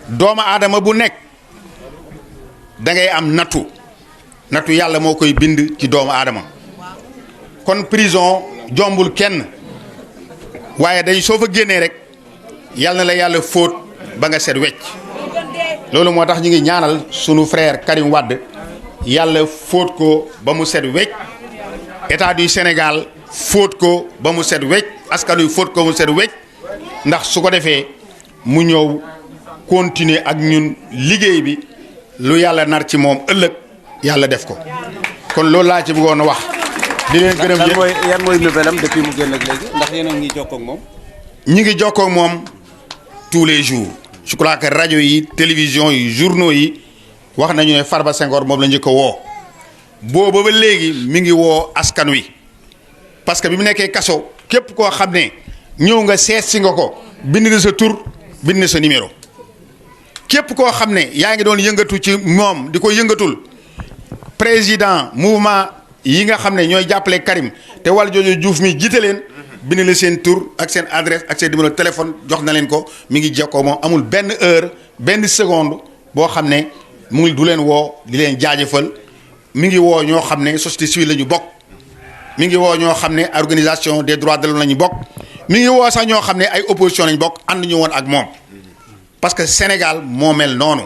doomu aadama bu nekk da ngay am nattu yàlla moo koy bind ci doomu aadama kon prison jombul kenn waaye day soo fa génnee rek yàlla na la yàlla fóot ba nga set wecc loolu moo tax ñu ngi ñaanal sunu frère Karim Wade yàlla fóot ko ba mu set wecc état du Sénégal fóot ko ba mu set wecc askan wi fóot ko ba mu set wecc ndax su ko defee mu ñëw continuer ak ñun liggéey bi lu yàlla nar ci moom ëllëg yàlla def ko kon loolu laa ci bëggoon a wax. di leen gërëm yan mooy nouvelle am depuis mu génn ak léegi ndax yéen a ngi jokkoo ak moom. ñi ngi jokkoo ak moom tous les jours je crois que rajo yi télévision yi journaux yi wax nañu ne Farba Senghor moom la njëkk a woo booba ba léegi mi ngi woo askan wi parce que bi mu nekkee kaso képp koo xam ne ñëw nga seet si nga ko bind na sa tur bind na sa numéro képp koo xam ne yaa ngi doon yëngatu ci moom di ko yëngatul président mouvement yi nga xam ne ñooy jàppale Karim te wàllu jooju Diouf mi jiite leen bind la seen tur ak seen adresse ak seen numéro téléphone jox na leen ko mi ngi jokkoo moom amul benn heure benn seconde boo xam ne mu ngi du leen woo di leen jaajëfal mi ngi woo ñoo xam ne société civile la ñu bokk mi ngi woo ñoo xam ne organisation des droits de l'homme la ñu bokk mi ngi woo sax ñoo xam ne ay opposition la ñu bokk ànd ñu woon ak moom parce que Sénégal moo mel noonu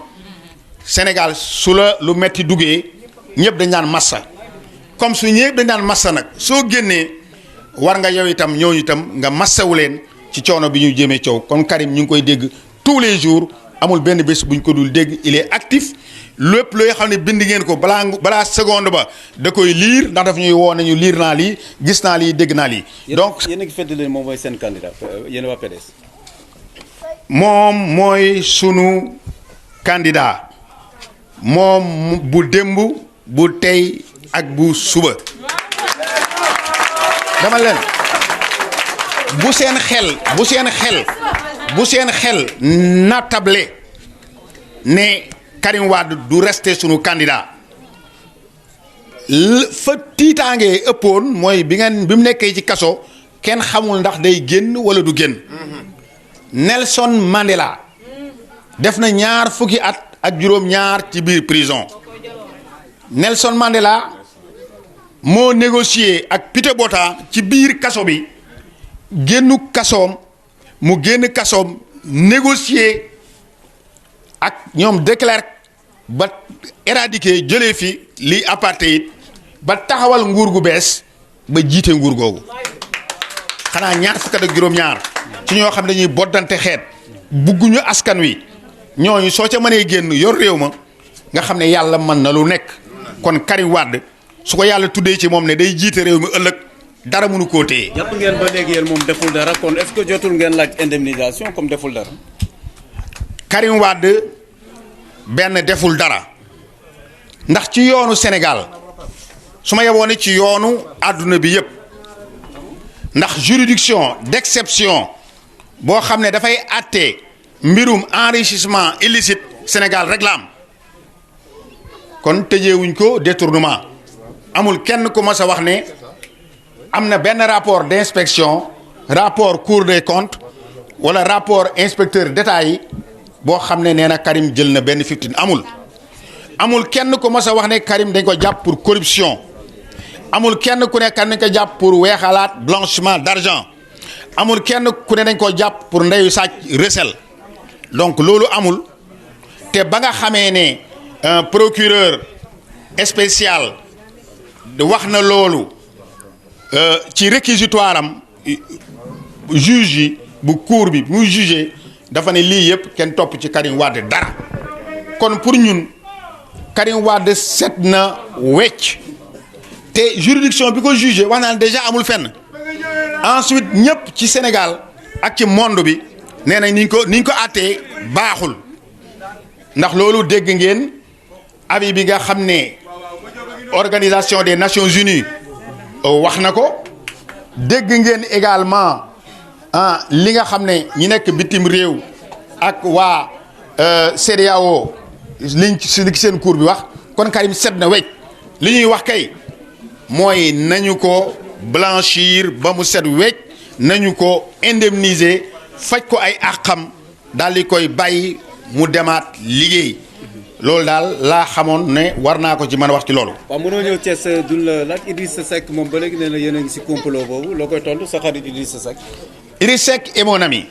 Sénégal su la lu metti duggee ñëpp dañ naan massa comme su ñëpp dañ naan massa nag soo génnee war nga yow itam ñooñu itam nga massawu leen ci coono bi ñu jëmee coow kon Karim ñu ngi koy dégg tous les jours amul benn bés buñ ko dul dégg il est actif lépp looy xam ne bind ngeen ko balaa seconde ba da koy liir ndax daf ñuy woo nañu liir naa lii gis naa lii dégg naa lii. donc yéen a ngi fëttali moom mooy seen candidat yéen waa PDS. moom mooy sunu candidat moom bu démb bu tey ak bu suba dama leen bu seen xel natable ne Karim Wade du rester sunu candidat fa tiitaangee ëppoon mooy bi mu nekkee ci kaso kenn xamul ndax day génn wala du génn Nelson Mandela def na 20 fukki at ak juróom-ñaar ci biir prison Nelson Mandela moo négocié ak Pité Botha ci biir kaso bi génnu kasoom mu génn kasoom négocié ak ñoom de Klerk ba éradiquer jëlee fi li apartheid ba taxawal nguur gu bees ba jiite nguur googu xanaa 20 fukki at ak juróom-ñaar ci ñoo xam ne dañuy boddante xeet bugguñu askan wi ñooñu soo ca mënee génn yor réew ma nga xam ne yàlla mën na lu nekk kon Karim Wade su ko yàlla tuddee ci moom ne day jiite réew mi ëllëg dara mënu koo téye. jàpp ngeen ba léegi yéen moom deful dara kon est-ce que jotul ngeen laaj indemnisation comme deful dara. Karim Wade benn deful dara ndax ci yoonu Sénégal su ma yeboo ne ci yoonu àdduna bi yépp ndax juridiction d'exception boo xam ne dafay àtte mbirum enrichissement illicite Sénégal rek la am kon tëjeewuñ ko détournement amul kenn ku mas a wax ne am na benn rapport d'inspection rapport Cour des comptes wala rapport inspecteur d'État yi boo xam ne nee na Karim jël na benn 15 amul kenn ku mas a wax ne Karim dañ ko jàpp pour corruption amul kenn ku ne dañ ko jàpp pour weexalaat blanchiment d'argent amul kenn ku ne dañ ko jàpp pour ndeyu sàcc recel donc loolu amul te ba nga xamee ne un procureur spécial wax na loolu ci réquisitoire am juge yi bu cour bi muy jugé dafa ne lii yëpp kenn topp ci Karim Wade dara kon pour ñun Karim Wade set na wecc te juridiction bi ko jugé wax naa déjà amul fenn ensuite ñëpp ci Sénégal ak ci monde bi nee nañ niñ ko àttee baaxul ndax loolu dégg ngeen avis bi nga xam ne Organisation des Nations Unies wax na ko dégg ngeen également li nga xam ne ñi nekk bitim réew ak waa CEDEAO liñ ci seen cour bi wax kon Karim set na wecc li ñuy wax kay mooy nañu ko blanchir ba mu set wecc nañu ko indemniser faj ko ay àqam daal di koy bàyyi mu demaat liggéey loolu daal laa xamoon ne war naa ko ci mën a wax ci loolu. waaw mënoo ñëw Thiès duñ la laaj Idrissa Seck moom ba léegi nee na yéen a ngi si complot boobu loo koy tontu sa xarit Idrissa Seck. Idrissa Seck est mon ami.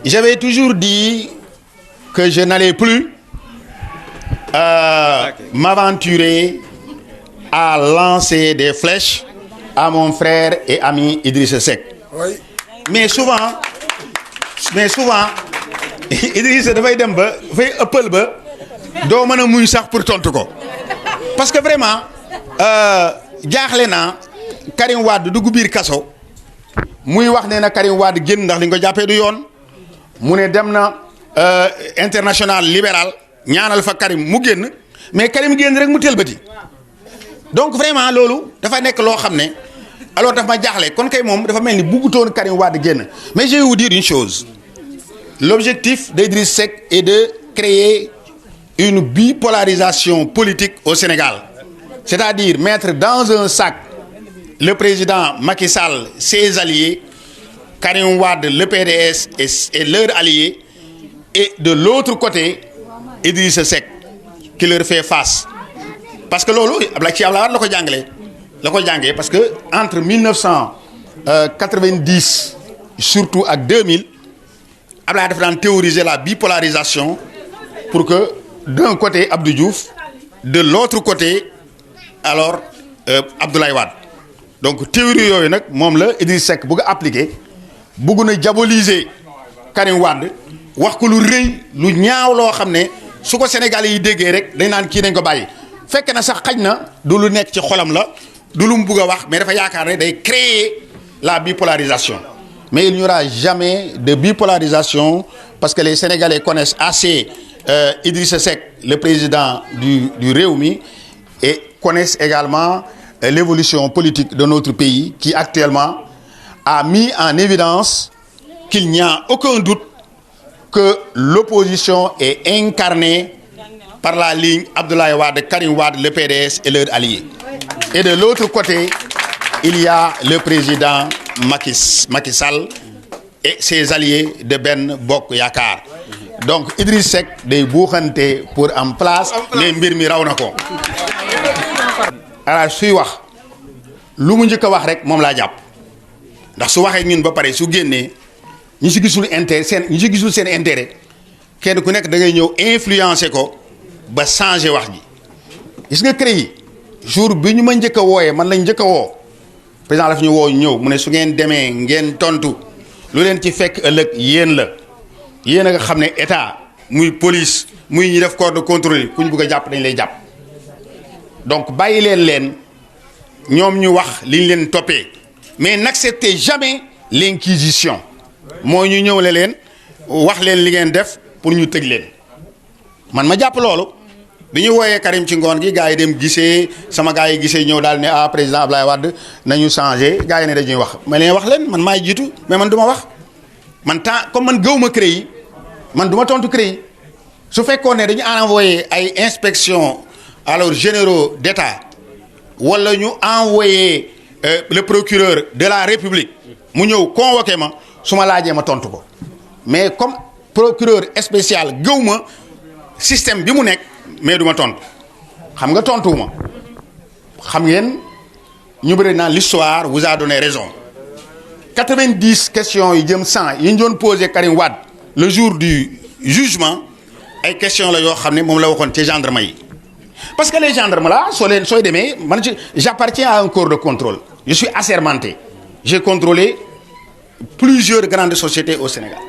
J'avais toujours dit que je n'allais plus m'aventurer à lancer des flèches à mon frère et ami Idrissa Seck. Oui. Mais souvent Idrissa dafay dem ba dafay ëppal ba doo mën a muñ sax pour tontu ko parce que vraiment jaaxle naa Karim Wade dugg biir kaso muy wax ne na Karim Wade génn ndax li nga ko jàppee du yoon mu ne dem na international libéral ñaanal fa Karim mu génn mais Karim génn rek mu tëlbati donc vraiment loolu dafa nekk loo xam ne alors daf ma jaaxle kon kay moom dafa mel ni buggutoon Karim Wade génn mais je vais vous dire une chose l'objectif d'Idriss Seck est de créer une bipolarisation politique au Sénégal c'est-à-dire mettre dans un sac le président Macky Sall ses alliés Karim Wade le PDS et leurs alliés et de l'autre côté Idrissa Seck qui leur fait face parce que loolu ci Abdoulaye Wade la ko jàngee parce que entre 1990 surtout ak 2000 Abdoulaye dafa daan théoriser la bipolarisation pour que d'un côté Abdou Diouf de l'autre côté alors Abdoulaye Wade donc théorie yooyu nag moom la Idriss Seck bëgg a appliquer bëgg na diaboliser Karim Wade wax ko lu rëy lu ñaaw loo xam ne su ko Sénégalais yi déggee rek dañ naan kii dañ ko bàyyi fekk na sax xaj na du lu nekk ci xolam la du lu mu bëgg a wax mais dafa yaakaar ne day créer la bipolarisation mais il n'y aura jamais de bipolarisation parce que les Sénégalais connaissent assez Idrissa Seck le président du Rewmi et connaissent également l'évolution politique de notre pays qui actuellement a mis en évidence qu'il n'y a aucun doute que l'opposition est incarnée par la ligne Abdoulaye Wade, Karim Wade, le PDS et leurs alliés. Et de l'autre côté, il y a le président Macky Sall et ses alliés de Ben Bokk Yakaar. Donc Idriss Seck day buuxante pour en place mais mbir mi raw na ko. alors suy wax lu mu njëkk a wax rek moom laa jàpp ndax su waxee ñun ba pare su génnee ñi si gisul seen intérêt kenn ku nekk da ngay ñëw influencer ko ba changer wax ji gis nga CREI jour bi ñu ma njëkk a wooyee man lañ njëkk a woo président daf ñu woo ñëw mu ne su ngeen demee ngeen tontu lu leen ci fekk ëllëg yéen la yéen a nga xam ne état muy police muy ñi def corps de contrôle ku ñu bëgg a jàpp dañ lay jàpp donc bàyyi leen ñoom ñu wax liñ leen toppee mais n'acceptez jamais l'inquisition mooy ñu ñëw leen wax leen li ngeen def pour ñu tëj leen man ma jàpp loolu bi ñu wooyee Karim ci ngoon gi gars yi dem gisee sama gars yi gisee ñëw daal ne président Abdoulaye Wade nañu changé gars yi ne dañuy wax ma leen wax leen man maay jiitu mais man du ma wax man temps comme man gëw ma CREI man du ma tontu CREI su fekkoon ne dañu envoyé ay inspection alors généraux d'État wala ñu envoyé le procureur de la République mu ñëw convoqué ma su ma laajee ma tontu ko mais comme procureur spécial gëw ma système bi mu nekk mais du ma tontu xam nga tontuwuma xam ngeen ñu bëri naan l'histoire vous a donné raison 90 questions yi jëm 100 yi ñu doon posé Karim Wade le jour du jugement ay questions la yoo xam ne moom la waxoon ci gendarme yi parce que les gendarmes là sooy demee man j'appartiens à un corps de contrôle je suis assermenté j'ai contrôlé plusieurs grandes sociétés au Sénégal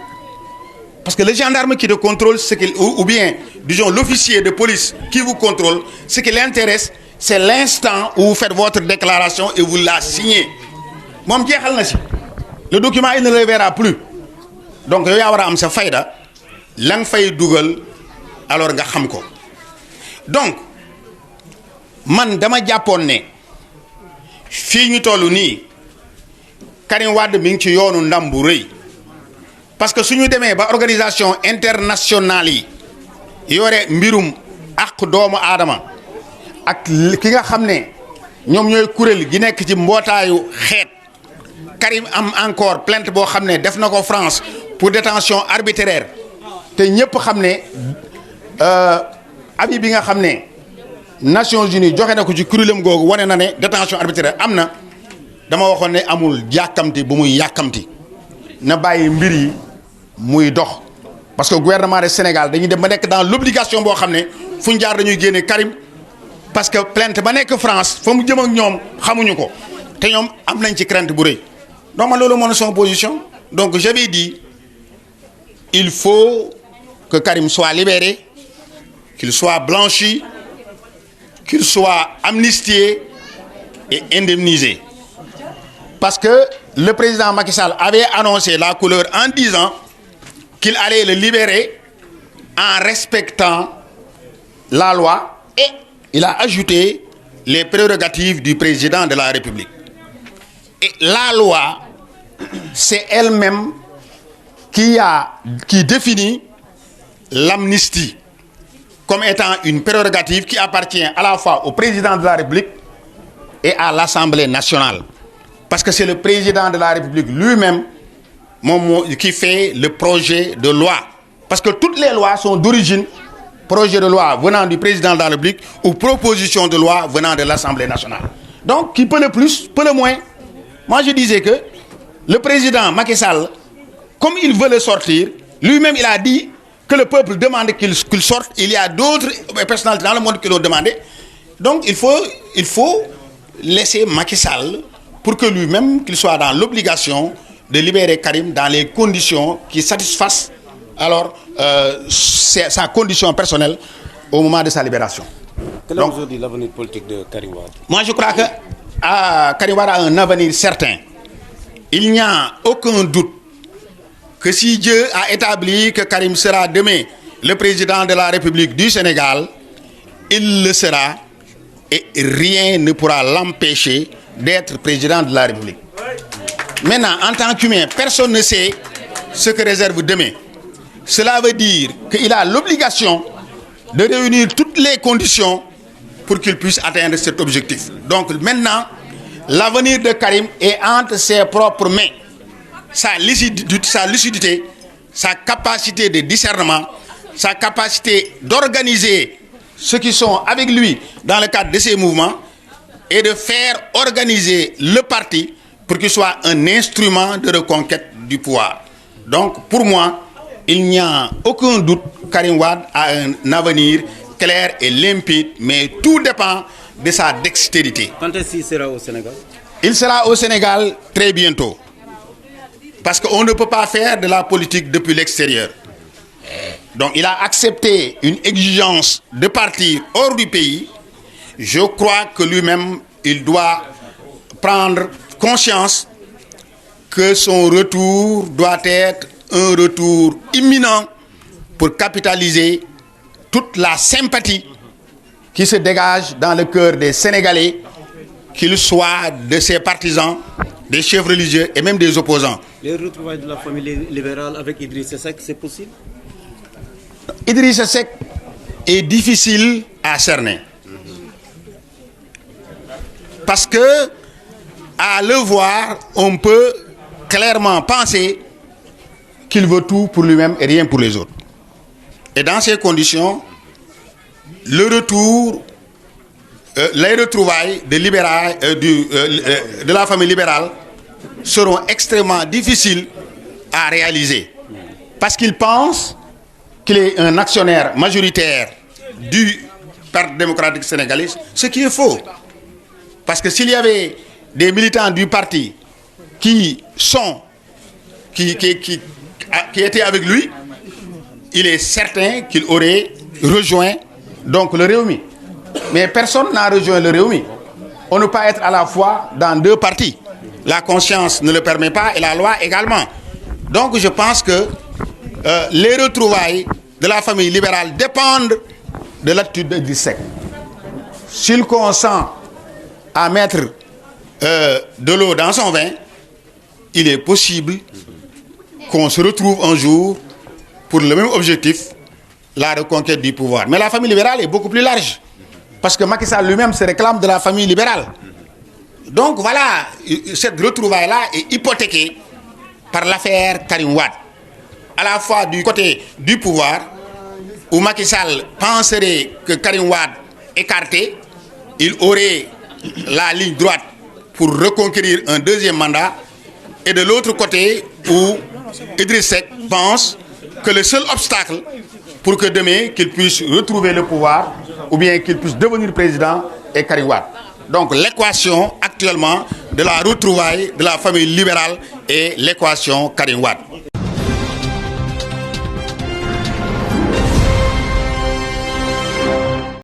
parce que le gendarme qui te contrôle ou bien disons l'officier de police qui vous contrôle ce qui l'intéresse c'est l'instant où vous faites votre déclaration et vous la signez moom jeexal na si le document il ne le verra plus donc yow yaa war a am sa fayda la nga fay dugal alors nga xam ko donc man dama jàppoon ne fii ñu toll nii Karim Wade mi ngi ci yoonu ndam bu rëy parce que suñu demee ba organisation internationale yi yore mbirum ak doomu aadama ak ki nga xam ne ñoom ñooy kuréel gi nekk ci mbootaayu xeet Karim am encore plainte boo xam ne def na ko France pour détention arbitraire te ñëpp xam ne avis bi nga xam ne Nations Unies joxe na ko ci kuréelam googu wane na ne détention arbitraire am na dama waxoon ne amul yàkkamti bu muy yàkkamti na bàyyi mbir yi muy dox parce que gouvernement du Sénégal dañuy dem ba nekk dans l'obligation boo xam ne fu ñu jaar dañuy génne Karim parce que plainte ba nekk France fa mu jëm ak ñoom xamuñu ko te ñoom am nañ ci crainte bu rëy donc man loolu moo son position donc j'avais dit il faut que Karim soit libéré, qu'il soit blanchi, qu'il soit amnistié et indemnisé. Parce que le président Macky Sall avait annoncé la couleur en disant qu'il allait le libérer en respectant la loi et il a ajouté les prérogatives du président de la République. Et la loi, c'est elle-même qui définit l'amnistie comme étant une prérogative qui appartient à la fois au président de la République et à l'Assemblée nationale. Parce que c'est le président de la République lui-même qui fait le projet de loi. Parce que toutes les lois sont d'origine projet de loi venant du président de la République ou proposition de loi venant de l'Assemblée nationale. Donc, qui peut le plus, peut le moins. Moi, je disais que le président Macky Sall, comme il veut le sortir, lui-même, il a dit que le peuple demande qu'il sorte. Il y a d'autres personnalités dans le monde qui l'ont demandé. Donc, il faut laisser Macky Sall pour que lui-même, qu'il soit dans l'obligation de libérer Karim dans les conditions qui satisfassent alors sa condition personnelle au moment de sa libération. Quel est aujourd'hui l'avenir politique de Karim Wade? Moi, je crois que Karim Wade a un avenir certain. Il n'y a aucun doute que si Dieu a établi que Karim sera demain le président de la République du Sénégal, il le sera et rien ne pourra l'empêcher d'être président de la République. Maintenant, en tant qu'humain, personne ne sait ce que réserve demain. Cela veut dire qu'il a l'obligation de réunir toutes les conditions pour qu'il puisse atteindre cet objectif. Donc maintenant, l'avenir de Karim est entre ses propres mains. Sa lucidité, sa capacité de discernement, sa capacité d'organiser ceux qui sont avec lui dans le cadre de ses mouvements et de faire organiser le parti pour qu'il soit un instrument de reconquête du pouvoir. Donc pour moi, il n'y a aucun doute, Karim Wade a un avenir clair et limpide, mais tout dépend de sa dextérité. Quand est-ce qu'il sera au Sénégal? Il sera au Sénégal très bientôt. Parce qu'on ne peut pas faire de la politique depuis l'extérieur. Donc il a accepté une exigence de partir hors du pays. Je crois que lui-même, il doit prendre conscience que son retour doit être un retour imminent pour capitaliser toute la sympathie qui se dégage dans le cœur des Sénégalais, qu'ils soient de ses partisans, des chefs religieux et même des opposants. Les retrouvailles de la famille libérale avec Idrissa Seck, c'est possible? Idrissa Seck est difficile à cerner. Parce que, à le voir, on peut clairement penser qu'il veut tout pour lui-même et rien pour les autres. Et dans ces conditions, les retrouvailles de la famille libérale seront extrêmement difficiles à réaliser. Parce qu'il pense qu'il est un actionnaire majoritaire du Parti démocratique sénégalais, ce qui est faux. Parce que s'il y avait des militants du parti qui étaient avec lui, il est certain qu'il aurait rejoint donc le Rewmi. Mais personne n'a rejoint le Rewmi. On ne peut pas être à la fois dans deux partis. La conscience ne le permet pas et la loi également. Donc je pense que les retrouvailles de la famille libérale dépendent de l'attitude d'Idrissa Seck. S'il consent à mettre de l'eau dans son vin, il est possible qu'on se retrouve un jour pour le même objectif, la reconquête du pouvoir. Mais la famille libérale est beaucoup plus large. Parce que Macky Sall lui-même se réclame de la famille libérale. Donc voilà, cette retrouvaille-là est hypothéquée par l'affaire Karim Wade. à la fois du côté du pouvoir, où Macky Sall penserait que Karim Wade écarté, il aurait la ligne droite pour reconquérir un deuxième mandat, et de l'autre côté, où Idriss Seck pense que le seul obstacle pour que demain qu'il puisse retrouver le pouvoir ou bien qu'il puisse devenir président est Karim Wade. Donc l'équation actuellement de la retrouvaille de la famille libérale est l'équation Karim Wade.